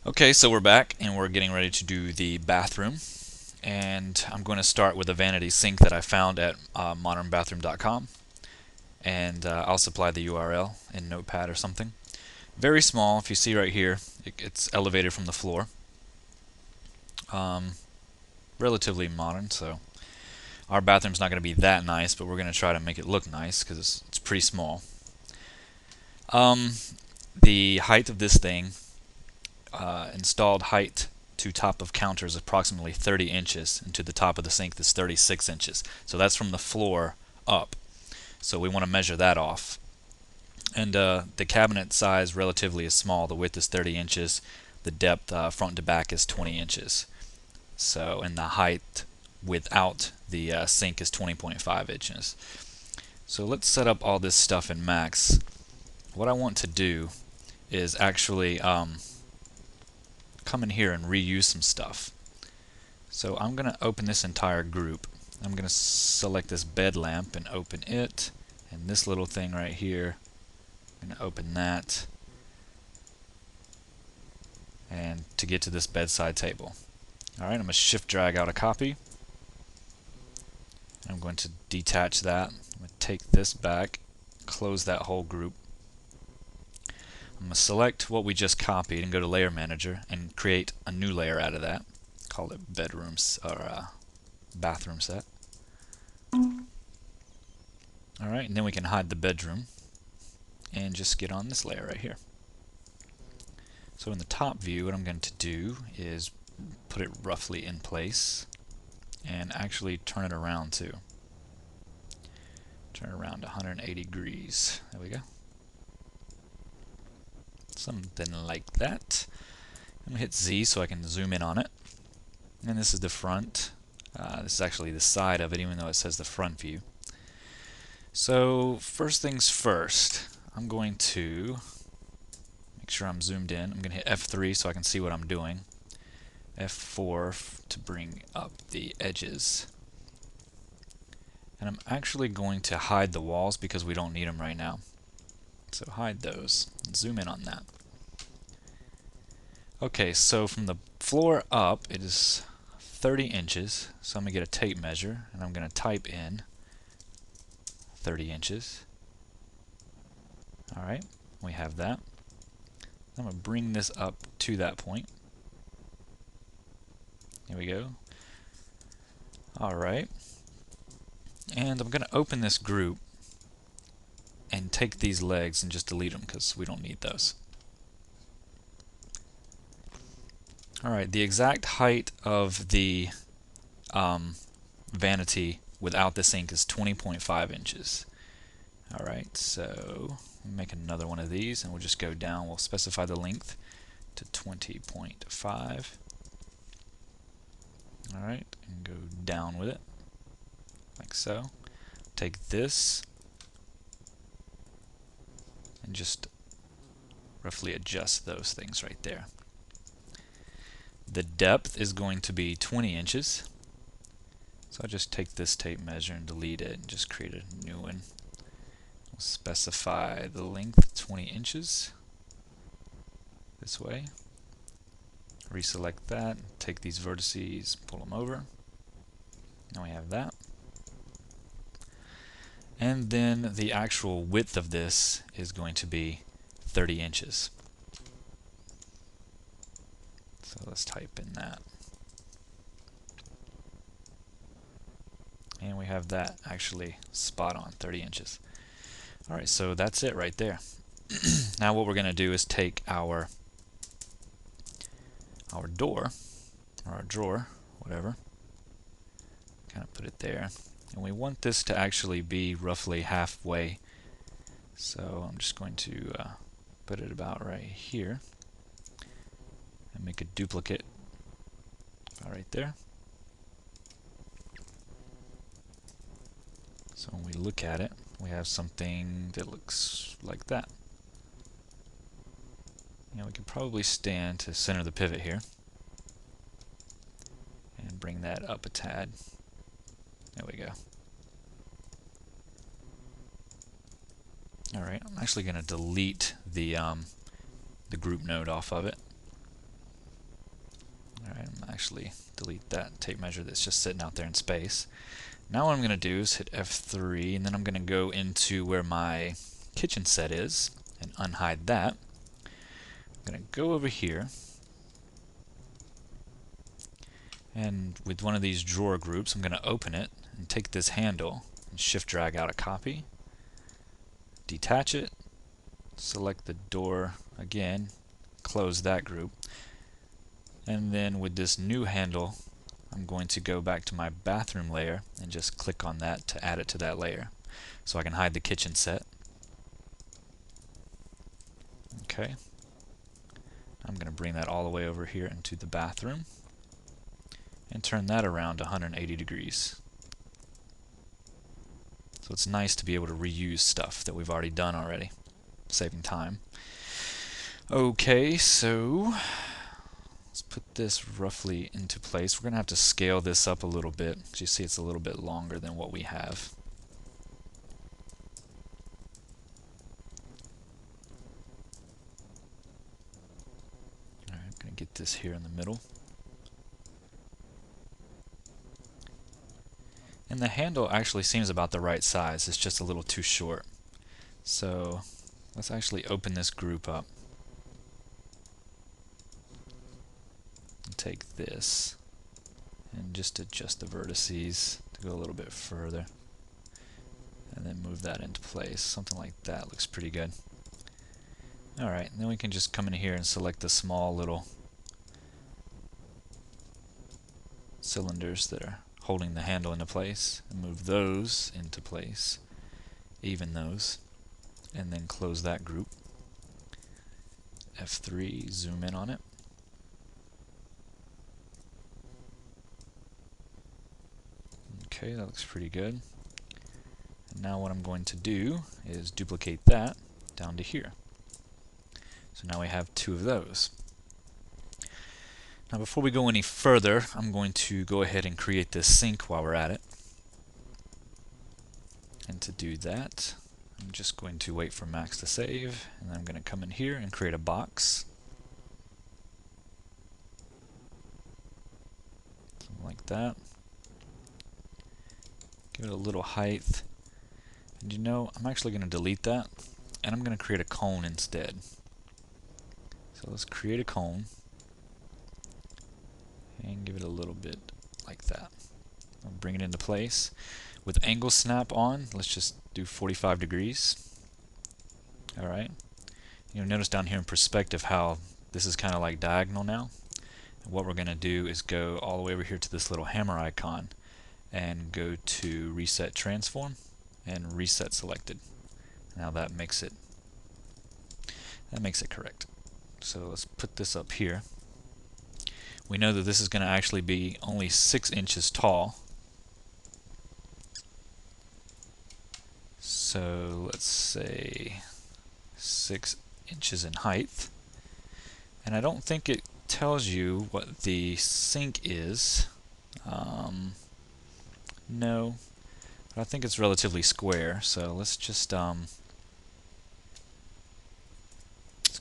Okay, so we're back and we're getting ready to do the bathroom. And I'm going to start with a vanity sink that I found at modernbathroom.com. And I'll supply the URL in Notepad or something. Very small, if you see right here, it's elevated from the floor. Um, Relatively modern, so our bathroom's not going to be that nice, but we're going to try to make it look nice because it's pretty small. Um, the height of this thing, installed height to top of counter is approximately 30 inches, and to the top of the sink is 36 inches. So that's from the floor up. So we want to measure that off. And the cabinet size relatively is small. The width is 30 inches. The depth front to back is 20 inches. So, and the height without the sink is 20.5 inches. So let's set up all this stuff in Max. What I want to do is actually come in here and reuse some stuff. So I'm going to open this entire group. I'm going to select this bed lamp and open it, and this little thing right here, I'm going to open that, and to get to this bedside table. Alright, I'm going to shift drag out a copy. I'm going to detach that. I'm going to take this back, close that whole group. I'm going to select what we just copied and go to Layer Manager and create a new layer out of that. Call it bedrooms or bathroom set. Alright, and then we can hide the bedroom and just get on this layer right here. So in the top view, what I'm going to do is put it roughly in place and actually turn it around too. Turn it around 180 degrees. There we go. Something like that. I'm going to hit Z so I can zoom in on it. And this is the front. This is actually the side of it, even though it says the front view. So first things first, I'm going to make sure I'm zoomed in. I'm going to hit F3 so I can see what I'm doing. F4 to bring up the edges. And I'm actually going to hide the walls because we don't need them right now. So hide those. Zoom in on that. Okay, so from the floor up it is 30 inches. So I'm going to get a tape measure and I'm going to type in 30 inches. Alright, we have that. I'm going to bring this up to that point. Here we go. Alright. And I'm going to open this group and take these legs and just delete them because we don't need those. Alright, the exact height of the vanity without the sink is 20.5 inches. Alright, so we'll make another one of these and we'll just go down. We'll specify the length to 20.5. Alright, and go down with it, like so. Take this and just roughly adjust those things right there. The depth is going to be 20 inches. So I'll just take this tape measure and delete it and just create a new one. We'll specify the length 20 inches this way. Reselect that, take these vertices, pull them over. Now we have that. And then the actual width of this is going to be 30 inches. So let's type in that. And we have that actually spot on, 30 inches. Alright, so that's it right there. Now what we're going to do is take our door, or our drawer, whatever, kind of put it there. And we want this to actually be roughly halfway. So I'm just going to put it about right here. And make a duplicate about right there. So when we look at it, we have something that looks like that. And we can probably stand to center the pivot here and bring that up a tad. There we go. Alright, I'm actually going to delete the group node off of it. Alright, I'm actually delete that tape measure that's just sitting out there in space. Now what I'm going to do is hit F3, and then I'm going to go into where my kitchen set is and unhide that. I'm going to go over here, and with one of these drawer groups I'm going to open it and take this handle and shift drag out a copy, detach it, select the door again, close that group, and then with this new handle I'm going to go back to my bathroom layer and just click on that to add it to that layer so I can hide the kitchen set. Okay, I'm going to bring that all the way over here into the bathroom and turn that around 180 degrees. So it's nice to be able to reuse stuff that we've already done already, saving time. Okay, so let's put this roughly into place. We're going to have to scale this up a little bit. As you see, it's a little bit longer than what we have. Alright, I'm going to get this here in the middle. And the handle actually seems about the right size. It's just a little too short. So let's actually open this group up. And take this and just adjust the vertices to go a little bit further. And then move that into place. Something like that looks pretty good. Alright, then we can just come in here and select the small little cylinders that are holding the handle into place and move those into place, even those, and then close that group. F3, zoom in on it. Okay, that looks pretty good. And now what I'm going to do is duplicate that down to here. So now we have two of those. Now before we go any further, I'm going to go ahead and create this sink while we're at it. And to do that, I'm just going to wait for Max to save, and then I'm going to come in here and create a box. Something like that. Give it a little height. And you know, I'm actually going to delete that, and I'm going to create a cone instead. So let's create a cone. And give it a little bit like that. I'll bring it into place. With angle snap on, let's just do 45 degrees. Alright. You'll notice down here in perspective how this is kind of like diagonal now. And what we're going to do is go all the way over here to this little hammer icon and go to Reset Transform and Reset Selected. Now that makes it correct. So let's put this up here. We know that this is going to actually be only 6 inches tall. So let's say 6 inches in height. And I don't think it tells you what the sink is. No. But I think it's relatively square. So let's just let's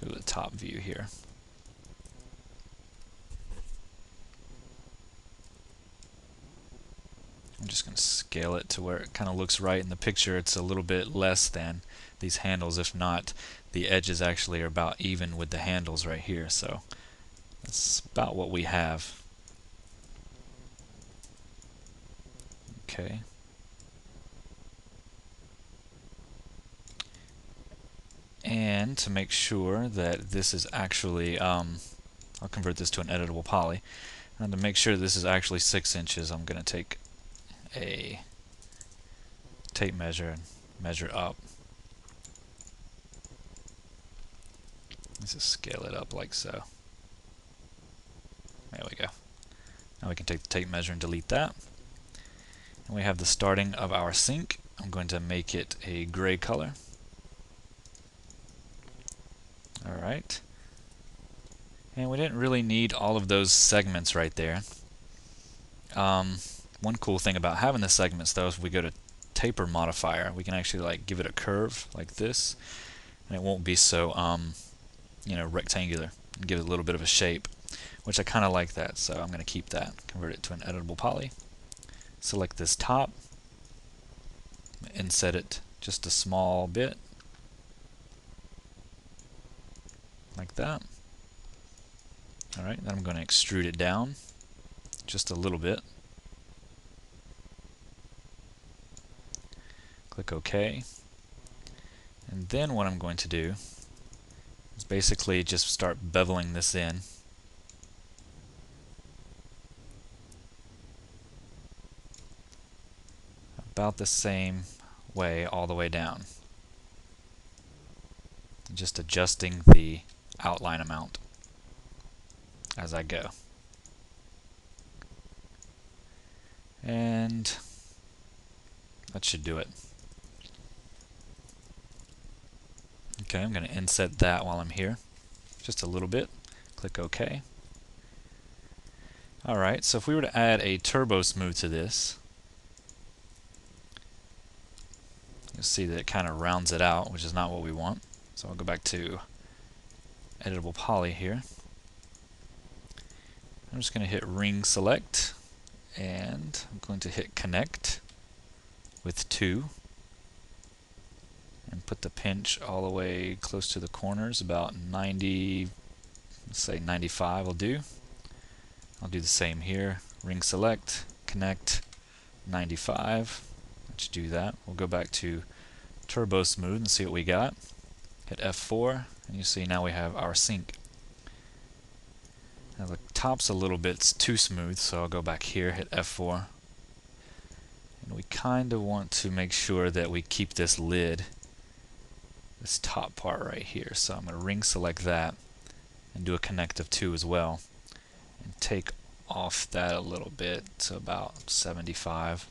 go to the top view here. I'm just going to scale it to where it kind of looks right in the picture. It's a little bit less than these handles. If not, the edges actually are about even with the handles right here. So that's about what we have. Okay. And to make sure that this is actually, I'll convert this to an editable poly. And to make sure this is actually 6 inches, I'm going to take a tape measure and measure up. Let's just scale it up like so. There we go. Now we can take the tape measure and delete that. And we have the starting of our sink. I'm going to make it a gray color. Alright. And we didn't really need all of those segments right there. One cool thing about having the segments though is if we go to taper modifier, we can actually like give it a curve like this, and it won't be so you know, rectangular, and give it a little bit of a shape. which I kind of like that, so I'm going to keep that. Convert it to an editable poly. Select this top, inset it just a small bit, like that. Alright, then I'm going to extrude it down just a little bit. Click OK. And then what I'm going to do is basically just start beveling this in. About the same way all the way down. Just adjusting the outline amount as I go. And that should do it. Okay, I'm going to inset that while I'm here. Just a little bit. Click OK. Alright, so if we were to add a turbo smooth to this, you'll see that it kind of rounds it out, which is not what we want. So I'll go back to editable poly here. I'm just going to hit ring select, and I'm going to hit connect with 2, and put the pinch all the way close to the corners, about 90, let's say 95 will do. I'll do the same here. Ring select, connect, 95. Let's do that. We'll go back to turbo smooth and see what we got. Hit F4, and you see now we have our sync. Now the top's a little bit too smooth, so I'll go back here, hit F4. And we kind of want to make sure that we keep this lid, this top part right here. So I'm going to ring select that and do a connect of 2 as well. And take off that a little bit to about 75.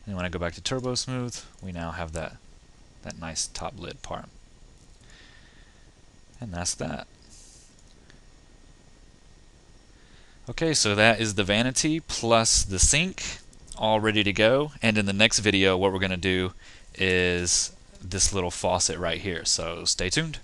And when I go back to turbo smooth, we now have that nice top lid part. And that's that. Okay, so that is the vanity plus the sink all ready to go. And in the next video, what we're going to do is this little faucet right here. So stay tuned.